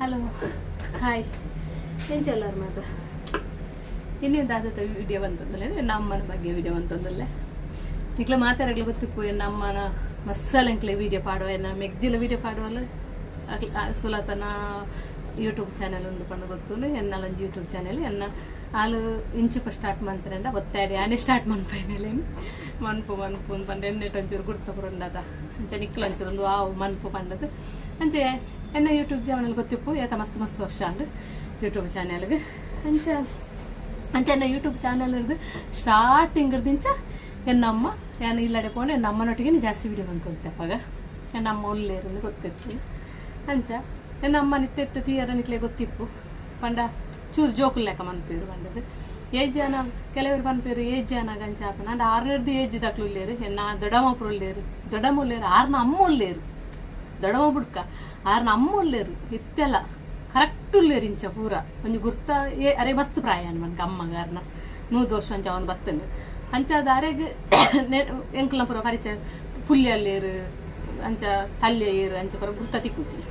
hello hi ಎಂಚೆಲ್ಲರು ಮಾತು ಇನ್ನೊಂದು ಆದತ್ತ video ಬಂತಂದಲ್ಲ ನನ್ನ ಅಮ್ಮನ ಬಗ್ಗೆ ವಿಡಿಯೋ ಬಂತಂದಲ್ಲ ಇಕ್ಲ ಮಾತಾಡಲು ಗೊತ್ತಿಪ್ಪು ಎನ್ನ ಅಮ್ಮನ ಮಸ್ಸಲ ಇಂಕ್ಲೆ ವಿಡಿಯೋ ಪಾಡುವ ಎನ್ನ ಮೆಗ್ದಿಲ ವಿಡಿಯೋ ಪಾಡುವಲ್ಲ ಸುಲತನ ಯೂಟ್ಯೂಬ್ ಚಾನೆಲ್ ಉಂಡು ಪಂಡು ಗೊತ್ತು ಎನ್ನಲ್ಲೊಂದು ಯೂಟ್ಯೂಬ್ ಚಾನೆಲ್ ಎನ್ನ ಆಲು ಇಂಚುಪ ಸ್ಟಾರ್ಟ್ ಮಾಡ್ತಾರಂಡ ಒತ್ತಾಡಿ ಆನೆ ಸ್ಟಾರ್ಟ್ ಮಾಡ್ತಾಯಿನೇಲಿ ಮನ್ಪು ಪಂಡ ಎನ್ನೆಟ್ಟು ಒಂಚೂರು ಗುರ್ತಪುರಂಡದ ಅಂಚೆ ನಿಕ್ಲು ಒಂಚೂರು ಒಂದು ಆವು ಮನ್ಪು ಪಂಡದು ಅಂಚೆ ಎನ್ನ ಯೂಟ್ಯೂಬ್ ಚಾನೆಲ್ ಗೊತ್ತಿಪ್ಪು ಏತ ಮಸ್ತ್ ಮಸ್ತ್ ವರ್ಷ ಅಂಡು ಯೂಟ್ಯೂಬ್ ಚಾನೆಲ್ಗೆ ಅಂಚೆ ಎನ್ನ ಯೂಟ್ಯೂಬ್ ಚಾನೆಲ್ ಇರೋದು ಸ್ಟಾರ್ಟಿಂಗ್ ದಿಂಚ ಎನ್ನಮ್ಮ ನಾನು ಇಲ್ಲಡೆ ಪೋಂಡು ಎನ್ನ ಅಮ್ಮನೊಟ್ಟಿಗೆ ಜಾಸ್ತಿ ವಿಡಿಯೋ ಬಂತುಂಟಪ್ಪಾಗ ಎನ್ನ ಅಮ್ಮ ಒಳ್ಳೆಯರಿಂದ ಗೊತ್ತಿತ್ತು ಅಂಚ ಎನ್ನ ಅಮ್ಮ ನಿತ್ತೆತ್ತ ತೀಯರ ನಿಕ್ಲೆ ಗೊತ್ತಿಪ್ಪು ಪಂಡ ಚೂರು ಜೋಕುಲ್ ಲೆಕ್ಕ ಮನ್ಪೇರು ಪಂಡದು ಏಜ್ ಜನ ಕೆಲವರು ಪನ್ಪೇರು ಏಜ್ ಜನಾಗ ಅಂಚಾಪನ ಅಂಡ್ 6 ಏಜ್ ದಕ್ಲುಲ್ಲೇರು ಎನ್ನ ದೊಡ್ಡಮ್ಮಪ್ರು ಉಳ್ಳೇರು ದೊಡ್ಡಮ್ಮ ಉಳ್ಳೇರು 6 ಅಮ್ಮ ಉಳ್ಳೇರು ದೊಡ್ಡಮ್ಮ ಬುಡ್ಕ 6 ಅಮ್ಮ ಉಳ್ಳೇರು ಇತ್ತೆಲ್ಲ ಕರೆಕ್ಟ್ ಉಳ್ಳೇರು ಇಂಚ ಪೂರ ಒಂದು ಗುರ್ತ ಅರೆ ಮಸ್ತ್ ಪ್ರಾಯ ಮನ್ಗೆ ಅಮ್ಮಗಾರನ 100 ವರ್ಷ ಅಂಚ ಅವನು ಬತ್ತಂದು ಅಂಚಾದ ಅರೆಗೆ ಎಂಕ್ಲ ಪೂರ ಪರಿಚಯ ಪುಲ್ಲಿಯಲ್ಲೇರು ಅಂಚ ತಲ್ಲೆ ಏರು ಅಂಚ ಪೂರ ಗುರ್ತ ತಿಕ್ಕುಚ್ಚಿ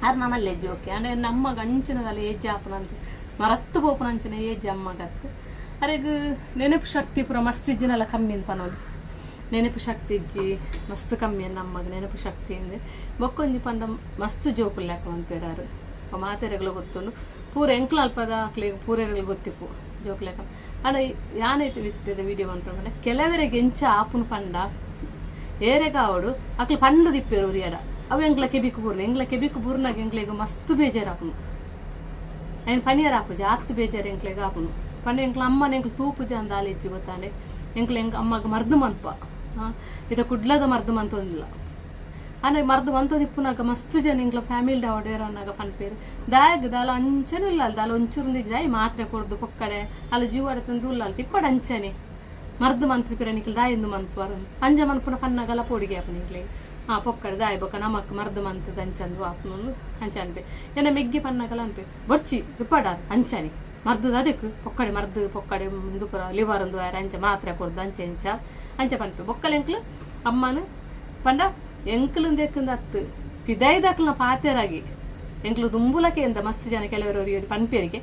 ಆರು ನಮ್ಮಲ್ಲಿ ಏಜ್ ಓಕೆ ಅಂದರೆ ನಮ್ಮಗ ಅಂಚಿನದಲ್ಲ ಏಜ್ ಆಪನ ಅಂತ ಮರತ್ತು ಪೋಪನ ಅಂಚಿನ ಏಜ್ ಅಮ್ಮಗತ್ತು ಅರೆಗೆ ನೆನಪು ಶಕ್ತಿ ಪೂರ ಮಸ್ತ್ ಇಜ್ಜಿನೆಲ್ಲ ಕಮ್ಮಿ ಅಂತ ಪನೋಲಿ ನೆನಪು ಶಕ್ತಿ ಇಜ್ಜಿ ಮಸ್ತ್ ಕಮ್ಮಿ ನಮ್ಮಗ ನೆನಪು ಶಕ್ತಿ ಅಂದರೆ ಬೊಕ್ಕೊಂಜಿ ಪಂಡ ಮಸ್ತ್ ಜೋಕುಲ್ ಲೆಕ್ಕ ಅಂತೀರಾರು ಮಾತೆರೆಗಳು ಗೊತ್ತುಂಡು ಪೂರ ಎಂಕ್ಲ ಅಲ್ಪದ ಆಕ್ಲಿಗೆ ಪೂರೆಗಳು ಗೊತ್ತಿಪ್ಪು ಜೋಕು ಲೆಕ್ಕ ಅಂದರೆ ಯಾನೈತೆ ವಿತ್ತದೆ ವಿಡಿಯೋ ಅಂದ್ಕೊಂಡೆ ಕೆಲವರಿಗೆ ಎಂಚ ಆಪುನ ಪಂಡ ಏರೆಗ ಅವಡು ಅಕ್ಲು ಪಂಡು ದಿಪ್ಪೇರು ಉರಿಯಡ ಅವು ಎಂಗ್ಲ ಕೆಬಿಕು ಬೂರ್ನ ಎಂಗ್ಲ ಕೆಬಿಕು ಬೂರ್ನಾಗ ಎಂಗ್ಲಿಗೆ ಮಸ್ತ್ ಬೇಜಾರು ಆಪುನು ಏನು ಪನಿಯರ್ ಆಪುಜ ಆತ್ತು ಬೇಜಾರು ಎಂಕ್ಲಿಗೆ ಆಪುನು ಪಂಡ ಎಂಕ್ಲ ಅಮ್ಮನ ಎಂಕ್ಲು ತೂಪುಜ ಅಂದ ಆಲಿಜ್ಜಿ ಗೊತ್ತಾನೆ ಎಂಕ್ಲ ಅಮ್ಮಗ ಮರ್ದು ಮನ್ಪ ಇದ ಕುಡ್ಲದ ಮರ್ದು ಮಂತೊಂದಿಲ್ಲ ಅಂದರೆ ಮರ್ದು ಮಂತೊಂದಿಪ್ಪುನಾಗ ಮಸ್ತ್ ಜನ ಎಂಕ್ಲ ಫ್ಯಾಮಿಲಿ ಅವಡೇರನ್ನಾಗ ಪನ್ಪೇರು ದಾಯಗ್ ದಾಲ ಅಂಚನೂ ಇಲ್ಲ ಅಲ್ಲ ದಾಲ ಒಂಚೂರು ದಾಯಿ ಮಾತ್ರೆ ಕೊಡ್ದು ಪೊಕ್ಕಡೆ ಅಲ್ಲಿ ಜೀವಾಡ ತಂದು ಇಲ್ಲ ಅಲ್ಲ ತಿಪ್ಪಡ ಅಂಚನೆ ಮರ್ದು ಮಂತ್ರಿ ಪಿರ ನಿಕ್ಲು ದಾಯಿಂದ ಮನ್ಪುವರು ಅಂಜ ಮನ್ಪುನ ಪನ್ನಾಗಲ್ಲ ಪೋಡಿಗೆ ಆಪು ನಿಕ್ಲಿಗೆ ಪೊಕ್ಕಡೆ ದಾಯಿ ಬೊಕ್ಕ ನಮಕ್ ಮರ್ದು ಮಂತದ ಅಂಚಂದು ಆಪ್ನು ಅಂಚ ಅನ್ಪೆ ಏನ ಮೆಗ್ಗಿ ಪನ್ನಗಲ ಅನ್ಪೆ ಬೊಡ್ಚಿ ಇಪ್ಪಡಾರ ಅಂಚನಿ ಮರ್ದದ ಅದಕ್ಕೆ ಪೊಕ್ಕಡೆ ಮರ್ದು ಪೊಕ್ಕಡೆ ಮುಂದು ಪುರ ಲಿವರ್ ಒಂದು ವಾರ ಅಂಚೆ ಮಾತ್ರೆ ಕೊಡ್ದು ಅಂಚೆ ಅಂಚ ಅಂಚೆ ಪನ್ಪೆ ಬೊಕ್ಕಲ ಎಂಕ್ಲು ಅಮ್ಮನು ಪಂಡ ಎಂಕ್ಲಿಂದ ಎಕ್ಕಂದ ಹತ್ತು ಪಿದೈದಾಕ್ಲ ಪಾತೆರಾಗಿ ಎಂಕ್ಲು ದುಂಬುಲಕ್ಕೆ ಎಂತ ಮಸ್ತ್ ಜನ ಕೆಲವರವರಿಗೆ ಪನ್ಪೇರಿಗೆ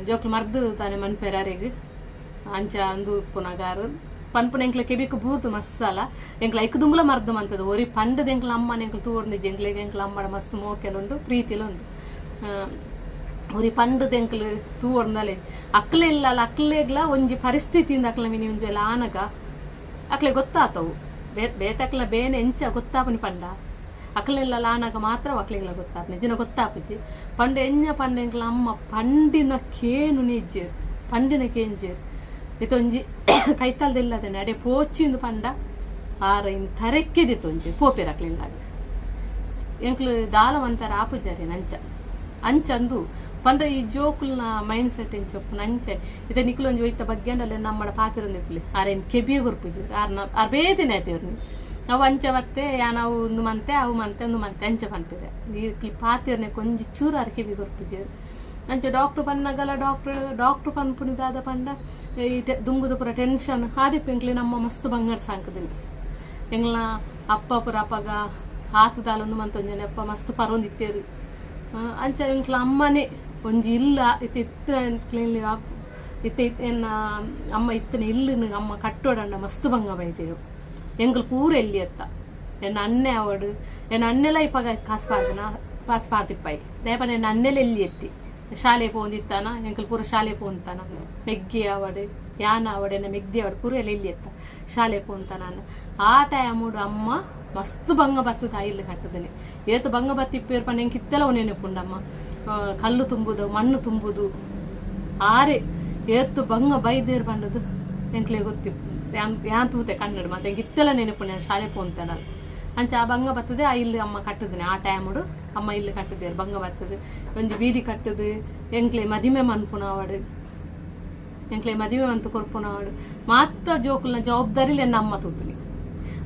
ಜೋಕ್ಲು ಮರ್ದು ತಾನೆ ಮನ್ಪೇರಾರಿಗೆ ಅಂಚ ಅಂದು ಪುನಗಾರು ಪನ್ಪುನ ಎಂಕ್ಲ ಕೆಬಿಕು ಬೂರ್ದು ಮಸ್ಸಲ ಎಂಕ್ಲ ಐಕ್ ದುಂಬುಲ ಮರ್ದು ಮಂತದ ಒರಿ ಪಂಡದ ಎಂಕ್ಲ ಅಮ್ಮನ ಎಂಕ್ಲು ತೂರ್ನಿಜ್ ಎಂಕ್ಲಿಗೆ ಎಂಕ್ಲ ಅಮ್ಮಡ ಮಸ್ತ್ ಮೋಕೆಲುಂಡು ಪ್ರೀತಿಲುಂಡು ಒರಿ ಪಂಡದ ಎಂಕ್ಲು ತೂರ್ನಲೆ ಅಕ್ಲೆ ಇಲ್ಲ ಅಲ್ಲ ಅಕ್ಲೆಗ್ಲ ಒಂಜಿ ಪರಿಸ್ಥಿತಿಯಿಂದ ಅಕ್ಲ ಮಿನಿ ಒಂಜಿ ಎಲ್ಲ ಆನಗ ಅಕ್ಲೆ ಗೊತ್ತಾತವು ಬೇತಕ್ಲ ಬೇನೆ ಎಂಚ ಗೊತ್ತಾಪನಿ ಪಂಡ ಅಕ್ಲೆಲ್ಲ ಆನಾಗ ಮಾತ್ರ ಅಕ್ಲೆಗ್ಲ ಗೊತ್ತಾಪ ನಿಜನ ಗೊತ್ತಾಪುಜಿ ಪಂಡ ಎಂಜ ಪಂಡ ಎಂಕ್ಲ ಅಮ್ಮ ಪಂಡಿನ ಕೇನು ನಿಜ್ಜೇರು ಪಂಡಿನ ಕೇಂಜೇರು ಇತ್ತೊಂಜಿ ಕೈತಲ್ದಿಲ್ಲದೇನೆ ಅಡೆ ಪೋಚಿಂದು ಪಂಡ ಆರ ಇನ್ ತರೆಕ್ಕಿದಿತ್ತೊಂಜಿ ಪೋಪೆರಕ್ಲಿಲ್ಲಾಗ ಎಂಕ್ಲು ದಾಲ ಅಂತಾರ ಆಪುಜಾರಿ ಅಂಚಂದು ಪಂಡ ಈ ಜೋಕುಲ್ನ ಮೈಂಡ್ ಸೆಟ್ ಎಂಚೊಪ್ಪು ಅಂಚೆ ಇತ ನಿಕ್ಲೊಂಜಿ ಒಯ್ತ ಬಗ್ಗೆ ಅಂಡಲ್ಲ ನಮ್ಮಡ ಪಾತಿರೊಂದಿಪ್ಲಿ ಆರೇನು ಕೆಬಿಯ ಗುರ್ಪುಜಿ ಆರ್ ಬೇದಿನ ಆಯ್ತೇವ್ರಿ ಅವು ಅಂಚೆ ಮತ್ತೆ ನಾವು ಒಂದು ಮಂತೆ ಅವು ಮಂತೆ ಒಂದು ಮಂತೆ ಅಂಚೆ ಪಂತಿದೆ ಈ ಪಾತಿರ್ನೆ ಕೊಂಚ ಚೂರು ಆರ್ ಕೆಬಿ ಗುರ್ಪುಜಿ ಅಂಚೆ ಡಾಕ್ಟ್ರು ಪನ್ನಗಲ ಡಾಕ್ಟ್ರು ಪನ್ಪುನಿದಾದ ಪಂಡ ಈ ದುಂಗುದ ಪುರ ಟೆನ್ಷನ್ ಆದಿಪ್ಪು ಎಂಕ್ಲಿ ನಮ್ಮ ಮಸ್ತ್ ಬಂಗಾರ ಸಾಂಕದಿನಿ ಎಂಗ್ಲ ಅಪ್ಪ ಪುರ ಅಪ್ಪಗ ಹಾತದಾಲೊಂದು ಮಂತೊಂಜನೆ ಅಪ್ಪ ಮಸ್ತ್ ಪರೊಂದಿತ್ತೇರು ಅಂಚ ಎಂಕ್ಲ ಅಮ್ಮನೇ ಒಂಜಿ ಇಲ್ಲ ಇತ್ತ ಎನ್ನ ಅಮ್ಮ ಇತ್ತನ ಇಲ್ಲಿನ ಅಮ್ಮ ಕಟ್ಟೋಡಂಡ ಮಸ್ತ್ ಬಂಗ ಬೈತೇವು ಎಂಗ್ಲು ಪೂರ ಎಲ್ಲಿ ಎತ್ತ ಎನ್ನ ಅನ್ನೆ ಅವಡು ಎನ್ನ ಅನ್ನೆಲ್ಲ ಇಪ್ಪಾಗ ಕಾಸು ಪಾರ್ತಿಪ್ಪಾಯಿ ದೇಪನ ಎನ್ನ ಅನ್ನೆಲ್ಲ ಎಲ್ಲಿ ಎತ್ತಿ ಶಾಲೆ ಪೋಂದಿತ್ತಾನ ಎಂಕಲ್ ಪೂರ ಶಾಲೆ ಪೋಂತಾನ ಮೆಗ್ಗಿ ಅವಡು ಯಾನ ಅವಡೆನ ಮೆಗ್ದಿ ಅವಡು ಪೂರ ಎಲ್ಲ ಇಲ್ಲಿ ಎತ್ತ ಶಾಲೆ ಪೋಂತಾನ ಆ ಟೈಮುಡು ಅಮ್ಮ ಮಸ್ತ್ ಬಂಗ ಬತ್ತದ ಇಲ್ಲಿ ಕಟ್ಟದನೆ ಏತು ಬಂಗ ಬತ್ತಿಪ್ಪೇರು ಪಂಡ ಎಂಗೆ ಕಿತ್ತೆಲ್ಲ ನೆನಪುಂಡಮ್ಮ ಕಲ್ಲು ತುಂಬುದು ಮಣ್ಣು ತುಂಬುದು ಆರೆ ಏತು ಬಂಗ ಬೈದೇರು ಬಂಡದು ಎಂಕ್ಲೆ ಗೊತ್ತಿಪ್ಪು ಯಾನ್ ತೂತೆ ಕನ್ನಡ ಮತ್ತೆ ಎಂಗೆ ಇತ್ತೆಲ್ಲ ನೆನಪುಂಡ ಶಾಲೆ ಪೋಂತಾನಲ್ಲ ಅಂಚ ಆ ಬಂಗ ಬರ್ತದೆ ಆ ಇಲ್ಲಿ ಅಮ್ಮ ಕಟ್ಟದಿನಿ ಆ ಟೈಮುಡು ಅಮ್ಮ ಇಲ್ಲಿ ಕಟ್ಟದೇರು ಬಂಗ ಬರ್ತದೆ ಒಂಜಿ ಬೀಡಿ ಕಟ್ಟದು ಎಂಕ್ಲೆ ಮದಿಮೆ ಮನ್ಪುನ ಅವಡು ಎಂಕ್ಲೆ ಮದಿಮೆ ಮಂತು ಕೊರ್ಪುನ ಅವಡು ಮಾತ್ರ ಜೋಕುಲ್ನ ಜವಾಬ್ದಾರಿಲಿ ಎನ್ನ ಅಮ್ಮ ತೂತುನಿ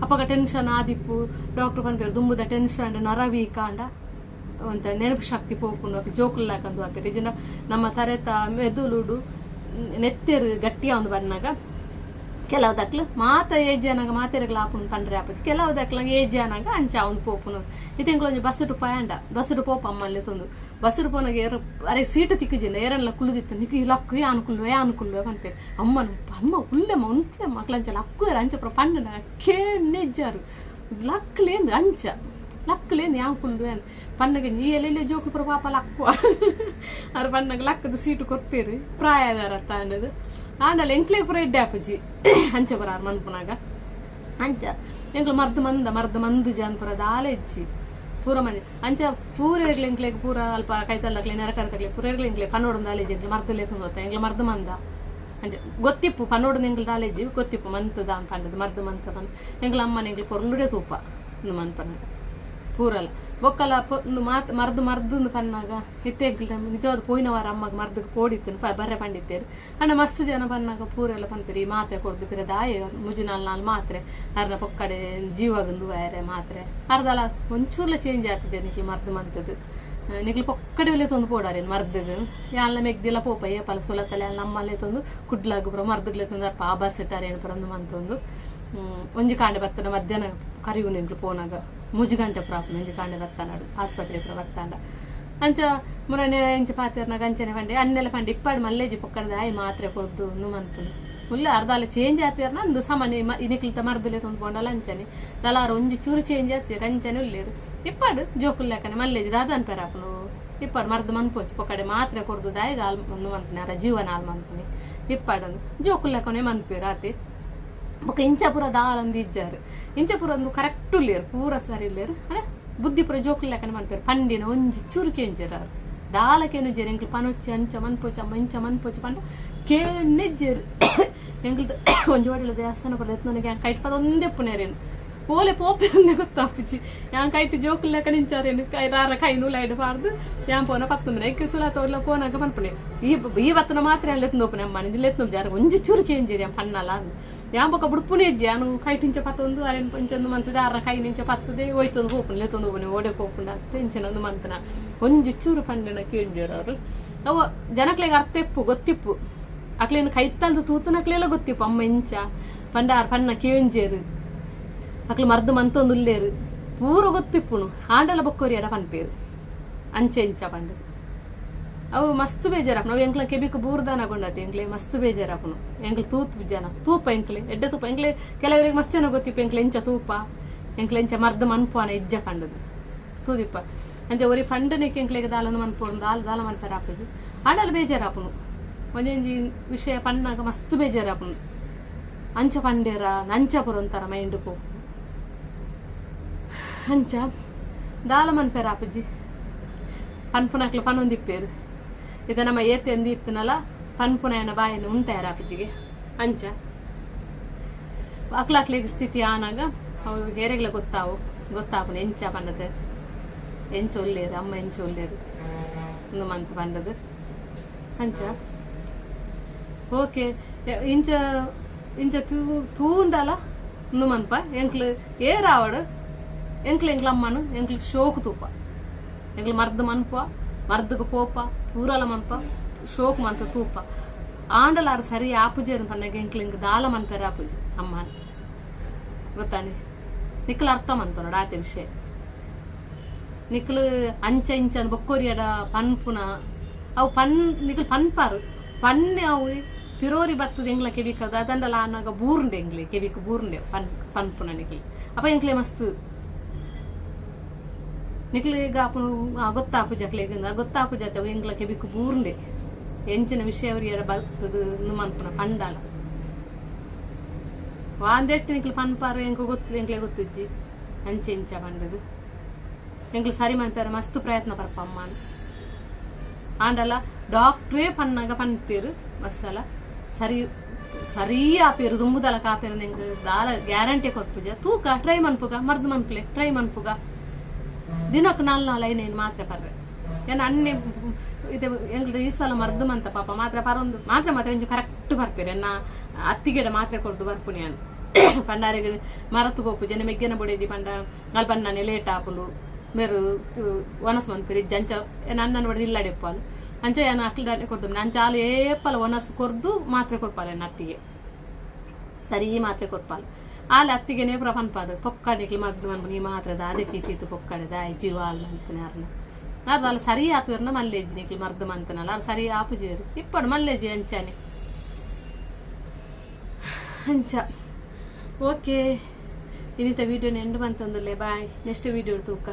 ಅಪ್ಪಗ ಟೆನ್ಷನ್ ಆದಿಪ್ಪು ಡಾಕ್ಟ್ರು ಪನ್ಪೇರು ದುಂಬುದ ಟೆನ್ಷನ್ ನರ ವೀಕ್ ಅಂಡ ಅಂತ ನೆನಪು ಶಕ್ತಿ ಪೋಪುನ ಜೋಕುಲ್ಲಾಕಂದು ಹಾಕಿರಿ ಇದನ್ನ ನಮ್ಮ ತರೆತ ಮೆದುಳುಡು ನೆತ್ತೆರು ಗಟ್ಟಿಯ ಒಂದು ಬನ್ನಾಗ ಕೆಲವು ದಕ್ಲು ಮಾತ ಏಜ್ ಅನಾಗ ಮಾತೆರೆಗ್ಲ ಆಪುನು ಪಂಡ್ರೆ ಆಪುಜಿ ಕೆಲವು ದಕ್ಲಂಗೆ ಏಜ್ ಅನಾಗ ಅಂಚ ಅವ್ನು ಪೋಪುನು ಇತೆಂಕ್ಲೊಂಜಿ ಬಸ್ಸುಡು ಪಯಾಂಡ ಬಸ್ಸುಡು ಪೋಪ ಅಮ್ಮಲ್ಲಿ ತಂದು ಬಸ್ಸುಡು ಪೋನಾಗ ಅರೆ ಸೀಟು ತಿಕ್ಕುಜಿಂದ ಏರನ್ಲ ಕುಳಿದಿತ್ತು ನಿಕ್ಕು ಲಕ್ಕು ಯಾನುಕುಲ್ವೆ ಪಂಪೇರು ಅಮ್ಮ ಉಳ್ಳೆಮ್ಮ ಉಂತ್ಲೆ ಮಕ್ಳಂಚಲ್ಲ ಅಕ್ಕು ಅಂಚಪ್ರ ಪಂಡನ ಕೇಳ್ನೆಜ್ಜಾರು ಲಕ್ಲೇಂದು ಅಂಚ ಲಕ್ಲೇಂದು ಯಾನುಕುಲ್ವೆ ಅಂತ ಪನ್ನಗೆ ನೀ ಎಲ್ಲೆಲ್ಲೇ ಜೋಕು ಪುರ ಪಾಪ ಲಕ್ಕು ಅವ್ರ ಪನ್ನಗೆ ಲಕ್ಕದ ಸೀಟು ಕೊಪ್ಪೇರು ಪ್ರಾಯದಾರ ತಾಂಡದು ಆಂಡಲ್ಲ ಎಂಕ್ಲೆ ಪುರ ಎಡ್ಡೆ ಆಪುಜಿ ಅಂಚ ಬರಾರು ಮನ್ಪುನಾಗ ಅಂಚ ಎಂಕ್ಲು ಮರ್ದ ಮಂದು ಜಾನ್ಪುರ ದಾಲೆ ಇಜ್ಜಿ ಪೂರ ಮನೆ ಅಂಚ ಪೂರ ಇರ್ಲಿ ಎಂಕ್ಲೆಗ್ ಪೂರ ಅಲ್ಪ ಕೈತಲ್ಲಕ್ಲೆ ನೆರಕರತಕ್ಲೆ ಪೂರ ಇರ್ಲಿ ಎಂಕ್ಲೆ ಪನ್ನೋಡು ದಾಲೇಜಿ ಎಂಕ್ಲೆ ಮರ್ದಲ್ಲೇ ತುಂಗೋತ ಎಂಕ್ಲೆ ಮರ್ದ ಮಂದ ಅಂಚ ಗೊತ್ತಿಪ್ಪು ಪನ್ನೋಡು ಎಂಕ್ಲೆ ದಾಲೇಜಿ ಗೊತ್ತಿಪ್ಪು ಮಂತ್ ದಾನ್ ಪಂಡದು ಮರ್ದ ಮಂತ ಬಂದು ಎಂಕ್ಲ ಅಮ್ಮನ ಎಂಕ್ಲೆ ಪೊರ್ಲುಡೆ ತೂಪ ಒಂದು ಮನ್ಪನ ಪೂರಲ್ಲ ಬೊಕ್ಕಲ ಮರ್ದು ಪನ್ನಾಗ ಹಿತ್ತೇಗ್ಲ ನಿಜವಾದ ಪೋಯಿನವಾರ ಅಮ್ಮಗೆ ಮರ್ದಕ್ಕೆ ಪೋಡಿತ್ತು ಬರ್ರೆ ಪಂಡಿತ್ತೇರು ಅಣ್ಣ ಮಸ್ತ್ ಜನ ಪನ್ನಾಗ ಪೂರೆಲ್ಲ ಪಂತೀರಿ ಮಾತ್ರೆ ಕೊಡ್ದು ಪಿರ ದಾಯ ಮುಜುನಾಲ್ ಮಾತ್ರೆ ಅರ್ನ ಪೊಕ್ಕಡೆ ಜೀವಾಗಂದು ಬೇರೆ ಮಾತ್ರೆ ಅರ್ಧಲ್ಲ ಒಂಚೂರ್ಲ ಚೇಂಜ್ ಆಗ್ತದೆ ನಿಕ್ಲಿ ಮರ್ದು ಮಂತದ್ದು ನಿಕ್ಲಿ ಪೊಕ್ಕಡೆ ಒಲೆ ತಂದು ಪೋಡಾರೇನು ಮರ್ದದು ಎಲ್ಲ ಮೆಗ್ದಿಲ್ಲ ಪೋಪ ಏಪಲ ಸೊಲತ್ತಲೆ ಎಲ್ಲ ನಮ್ಮಲ್ಲೇ ತಂದು ಕುಡ್ಲಾಗ ಪುರ ಮರ್ದಗ್ಲೆ ತಂದು ಅರ್ಪ ಆ ಬಸ್ ಇಟ್ಟಾರೇನು ಪುರ ಮಂತೊಂದು ಒಂಜಿ ಕಾಂಡೆ ಬರ್ತಾನೆ ಮಧ್ಯಾಹ್ನ ಕರಿವು ನಿಂಗ್ಲು ಪೋನಾಗ 3 ಗಂಟೆ ಪ್ರಾಪ್ ಒಂಜಿ ಕಾಂಡೆ ಬರ್ತಾನಾಡು ಆಸ್ಪತ್ರೆ ಪುರ ಬರ್ತಾಂಡ ಅಂಚ ಮುರನೆ ಇಂಚ ಪಾತಿರ್ನಾಗ ಅಂಚನೆ ಪಂಡೆ ಅನ್ನೆಲ್ಲ ಪಂಡೆ ಇಪ್ಪಾಡು ಮಲ್ಲೇಜಿ ಪೊಕ್ಕಡದ ಆಯ್ ಮಾತ್ರೆ ಕೊಡ್ದು ಮಂತನು ಮುಲ್ಲ ಅರ್ಧಾಲ ಚೇಂಜ್ ಆತಿರ್ ನಂದು ಸಾಮಾನ್ಯ ಇನಿಕ್ಲಿತ ಮರ್ದಲೆ ತಂದು ಪೋಂಡಲ್ಲ ಅಂಚನೆ ದಲಾರು ಒಂಜಿ ಚೂರು ಚೇಂಜ್ ಆತಿರ್ ಅಂಚನೆ ಉಳ್ಳೇರು ಇಪ್ಪಾಡು ಜೋಕುಲ್ಲಾಕನೆ ಮಲ್ಲೇಜಿ ದಾದನ್ ಪೆರಾಪನು ಇಪ್ಪಾಡು ಮರ್ದು ಮನ್ಪೋಚಿ ಪೊಕ್ಕಡೆ ಮಾತ್ರೆ ಕೊಡ್ದು ದಾಯಿಗ ಆಲ್ ಮಂತನೆ ಅರ ಜೀವನ ಆಲ್ ಮಂತನೆ ಇಪ್ಪಾಡೊಂದು ಜೋಕುಲ್ಲಾಕನೆ ಮನ್ಪೇರು ಆತಿ ಬೊಕ್ಕ ಇಂಚಾಪುರ ದಾಲಂದು ಇಜ್ಜಾರು ಇಂಚಾಪುರ ಒಂದು ಕರೆಕ್ಟ್ ಉಳ್ಳೇರು ಪೂರ ಸರಿ ಇಲ್ಲೇರು ಅದೇ ಬುದ್ಧಿಪುರ ಜೋಕುಲ್ಲಾಕನೆ ಮನ್ಪೇರು ಪಂಡಿನ ಒಂಜಿ ಚುರುಕಿ ಎಂಜಾರು ದಾಲಕೇನು ಜೇರು ಎಂಕ್ಲು ಪನೊಚ್ಚಿ ಅಂಚ ಮನ್ಪೋಚಮ್ಮ ಇಂಚ ಮನ್ಪೋಚಿ ಪಂಡ ಕೇಳ್ನೆಜ್ಜೇರು ಎಂಕ್ಲದ ಒಂಜಿ ಒಡೆಲ ದೇವಸ್ಥಾನ ಪಡ ಎತ್ನೊನಗೆ ಕೈಟ್ ಪದ ಒಂದೇ ಪುನೇರೇನು ಓಲೆ ಪೋಪೆ ಗೊತ್ತಾಪಿಜಿ ಯಾನ್ ಕೈಟ್ ಜೋಕುಲ್ಲಾಕನೆ ಇಂಚಾರೇನು ರಾರ ಕೈ ನೂಲೈಡ್ ಪಾರ್ದು ಯಾನ್ ಪೋನ ಪತ್ತು ಮನೆ ಎಕ್ಕೆ ಸುಲ ತೋರ್ಲ ಪೋನಾಗ ಪನ್ಪುನೆ ಈ ಬತ್ತನ ಮಾತ್ರ ಲೆತ್ನೋಪನೆ ಅಮ್ಮ ನಿಂದು ಲೆತ್ನೋಪ್ ಜಾರ ಒಂಜಿ ಚುರುಕಿ ಎಂಜೇರಿ ಪನ್ನಲ್ಲ ಅಂದು ಯಾನ್ ಬೊಕ್ಕ ಬುಡ್ಪುನೆ ಇಜ್ಜಿ ಯಾನು ಕೈಟಿಂಚ ಪತ್ತೊಂದು ಅರೇನು ಪಂಚೊಂದು ಮಂತದೆ ಅರ್ರ ಕೈ ನಿಂಚ ಪತ್ತದೆ ಹೋಯ್ತೊಂದು ಹೋಪುನೆ ಲೆತ್ತೊಂದು ಹೋಪುನೆ ಓಡೆ ಹೋಪುಂಡ ಅಂತ ಇಂಚನೊಂದು ಮಂತನ ಒಂಜಿ ಚೂರು ಪಂಡಿನ ಕೇಳಿದ್ರು ಅವರು ಅವು ಜನಕ್ಲೆಗೆ ಅರ್ಥ ಇಪ್ಪು ಗೊತ್ತಿಪ್ಪು ಅಕ್ಲೇನು ಕೈತಲ್ದು ತೂತನಕ್ಲೆಲ್ಲ ಗೊತ್ತಿಪ್ಪು ಅಮ್ಮ ಇಂಚ ಪಂಡಾರ ಪಣ್ಣ ಕೇಂಜೇರು ಅಕ್ಲು ಮರ್ದು ಮಂತೊಂದು ಉಲ್ಲೇರು ಪೂರ ಗೊತ್ತಿಪ್ಪುನು ಆಂಡಲ ಬೊಕ್ಕೋರಿ ಅಡ ಪನ್ಪೇರು ಅಂಚೆ ಇಂಚ ಪಂಡು ಅವು ಮಸ್ತ್ ಬೇಜಾರಪ್ಪನು ಅವು ಎಂಕ್ಲ ಕೆಬಿಕ್ ಬೂರ್ದಾನಗೊಂಡತಿ ಎಂಕ್ಲೆ ಮಸ್ತ್ ಬೇಜಾರಪ್ಪನು ಎಂಕ್ಲೆ ತೂತು ಜನ ತೂಪ ಎಂಕ್ಲೆ ಎಡ್ಡೆ ತೂಪ ಎಂಕ್ಲೆ ಕೆಲವರಿಗೆ ಮಸ್ತ್ ಜನ ಗೊತ್ತಿಪ್ಪ ಎಂಕ್ಲೆ ಎಂಚ ತೂಪ ಎಂಕ್ಲೆ ಎಂಚ ಮರ್ದ ಮನ್ಪುವನ ಇಜ್ಜ ಪಂಡದು ತೂದಿಪ್ಪ ಅಂಚೆ ಒರಿ ಪಂಡನಿಕ್ಕೆ ಎಂಕ್ಲೆಗೆ ದಾಲನ್ನು ಮನ್ಪೋಡು ದಾಲ ಮನ್ಪೇರ ಆಪುಜಿ ಆಡಲು ಬೇಜಾರಪ್ಪನು ಒಂಜೊಂಜಿ ವಿಷಯ ಪಣ್ಣಾಗ ಮಸ್ತ್ ಬೇಜಾರಪ್ಪನು ಅಂಚ ಪಂಡೇರ ನಂಚ ಪುರ ಒಂಥರ ಮೈಂಡ್ ಪೋ ಅಂಚ ದಾಲ ಮನ್ಪೇರ ಆಪುಜಿ ಪನ್ಪುನಕ್ಲು ಪನ್ನೊಂದಿಪ್ಪೇರು ಈಗ ನಮ್ಮ ಏತೆ ಅಂದು ಇತ್ತನಲ್ಲ ಪನ್ಪುನ ಬಾಯನ್ನು ಉಂಟಾರ ಆಪುಜಿಗೆ ಅಂಚ ಅಕ್ಲಾಕ್ಲಿಗೆ ಸ್ಥಿತಿ ಆನಾಗ ಅವು ಹೇರೆಗ್ಲ ಗೊತ್ತಾಪುನ ಎಂಚ ಪಂಡದ ಎಂಚ ಒಲ್ಲೇರು ಅಮ್ಮ ಎಂಚ ಒಲ್ಲೇರು ಒಂದು ಮಂತ್ ಪಂಡದು ಅಂಚ ಓಕೆ ಇಂಚ ಇಂಚ ತೂಂಡಲ ಒಂದು ಮನ್ಪ ಎಂಕ್ಲು ಏರಾವಡು ಎಂಕ್ಲ ಅಮ್ಮನು ಎಂಕ್ಲು ಶೋಕು ತೂಪ ಎಂಕ್ಲು ಮರ್ದು ಮನ್ಪ ಮರ್ದಗ ಪೋಪ ಪೂರಲ ಮನ್ಪ ಶೋಕ್ ಮಂತ ತೂಪ ಆಂಡಲಾರು ಸರಿ ಆಪುಜೇನು ಪನ್ನಗೆ ಎಂಕ್ಲು ಇಂಕ ದಾಲ ಮನ್ಪೇರ ಆಪುಜಿ ಅಮ್ಮನ ಗೊತ್ತಾನೆ ನಿಕ್ಲು ಅರ್ಥ ಮಂತ ನೋಡ ಆತೆ ವಿಷಯ ನಿಕ್ಲು ಅಂಚ ಇಂಚ ಬೊಕ್ಕೋರಿಯಡ ಪನ್ಪುನ ಅವು ನಿಕ್ಲು ಪನ್ಪಾರು ಪನ್ನೆ ಅವು ಪಿರೋರಿ ಬತ್ತದ ಎಂಗ್ಲ ಕೆವಿಕದ ಅದಂಡಲ ಆನಾಗ ಬೂರ್ಂಡೆ ಎಂಗ್ಲೆ ಕೆವಿಕ್ ಬೂರ್ಂಡೆ ಪನ್ಪುನ ನಿಕ್ಲಿ ಅಪ್ಪ ಎಂಕ್ಲೆ ಮಸ್ತ್ ನಿಕ್ಲಿಗ ಅಪ್ಪನು ಗೊತ್ತಾಪು ಜಕ್ಲೆಗಿಂದ ಗೊತ್ತಾಪು ಜತೆ ಎಂಗ್ಲ ಕೆಬಿಕ್ ಬೂರ್ಂಡೆ ಎಂಚಿನ ವಿಷಯ ಅವ್ರಿ ಎಡ ಬರ್ತದ ಮನ್ಪುನ ಪಂಡಾಲ ವಾಂದೆಟ್ಟು ನಿಕ್ಲು ಪನ್ಪಾರು ಎಂಕ ಎಂಕ್ಲೆ ಗೊತ್ತಿಜ್ಜಿ ಅಂಚೆ ಇಂಚ ಪಂಡದು ಎಂಕ್ಲು ಸರಿ ಮನ್ಪಾರ ಮಸ್ತ್ ಪ್ರಯತ್ನ ಪರಪ ಅಮ್ಮನ ಆಂಡಲ ಡಾಕ್ಟ್ರೇ ಪನ್ನಾಗ ಪನ್ಪೇರು ಮಸ್ಸಲ ಸರಿ ಆಪೇರು ದುಂಬುದಲ ಕಾಪೇರು ನಿಂಗೆ ದಾಲ ಗ್ಯಾರಂಟಿ ಕೊತ್ಪುಜ ತೂಕ ಟ್ರೈ ಮನ್ಪುಗ ಮರ್ದು ಮನ್ಪುಲೆ ಟ್ರೈ ಮನ್ಪುಗ ದಿನಕ್ಕೆ 4 ಐನೇನು ಮಾತ್ರೆ ಪರ್ರೆ ಏನು ಅಣ್ಣೆ ಇದು ಎಂಗ್ಲದ ಈ ಸಲ ಮರ್ದು ಮಂತ ಪಾಪ ಮಾತ್ರೆ ಪರೊಂದು ಮಾತ್ರೆ ಎಂಜು ಕರೆಕ್ಟ್ ಬರ್ಪೇರು ಎನ್ನ ಅತ್ತಿಗೆಡ ಮಾತ್ರೆ ಕೊಡ್ದು ಬರ್ಪುನಿ ಅನ್ನು ಪಂಡಾರಿಗೆ ಮರತು ಗೋಪು ಜನ ಮೆಗ್ಗೆನ ಬೊಡೇದಿ ಪಂಡ ಅಲ್ಪಣ್ಣನೆ ಲೇಟ್ ಹಾಕೊಂಡು ಮೇರು ಒನಸ್ ಮನ್ಪೇರು ಅಂಚ ಅಣ್ಣನ ಬಡಿದು ಇಲ್ಲಡೆಪ್ಪಲು ಅಂಚ ಏನು ಅಕ್ಲಿದಾನೆ ಕೊಡ್ದು ಅಂಚ ಹಾಲು ಏಪಲ ಒನಸ್ ಕೊರ್ದು ಮಾತ್ರೆ ಕೊಡ್ಪಾಲೆ ಅತ್ತಿಗೆ ಸರಿ ಮಾತ್ರೆ ಕೊರ್ಪಾಲ ಆಲ ಅತ್ತಿಗೆನೇ ಪ್ರಪನ್ಪಾದ ಪೊಕ್ಕಡಿಗೆ ಮದ್ದು ಅನ್ಬು ನೀ ಮಾತ್ರದ ಅದಕ್ಕೆ ಇತ್ತಿತ್ತು ಪೊಕ್ಕಡದ ಜೀವ ಅಲ್ಲ ಅಂತಾನೆ ಅರ್ನ ಅದು ಅಲ್ಲ ಸರಿ ಆಪುರ್ನ ಮಲ್ಲೇಜ್ ನಿಕ್ಲಿ ಮರ್ದು ಮಂತನಲ್ಲ ಅದು ಸರಿ ಆಪುಜೇರು ಇಪ್ಪಡು ಮಲ್ಲೇಜಿ ಅಂಚಾನೆ ಅಂಚ ಓಕೆ ಇನ್ನಿತ ವೀಡಿಯೋನ ಎಂಡ್ ಬಂತಂದಲ್ಲೇ ಬಾಯ್ ನೆಕ್ಸ್ಟ್ ವೀಡಿಯೋ ತೂಕ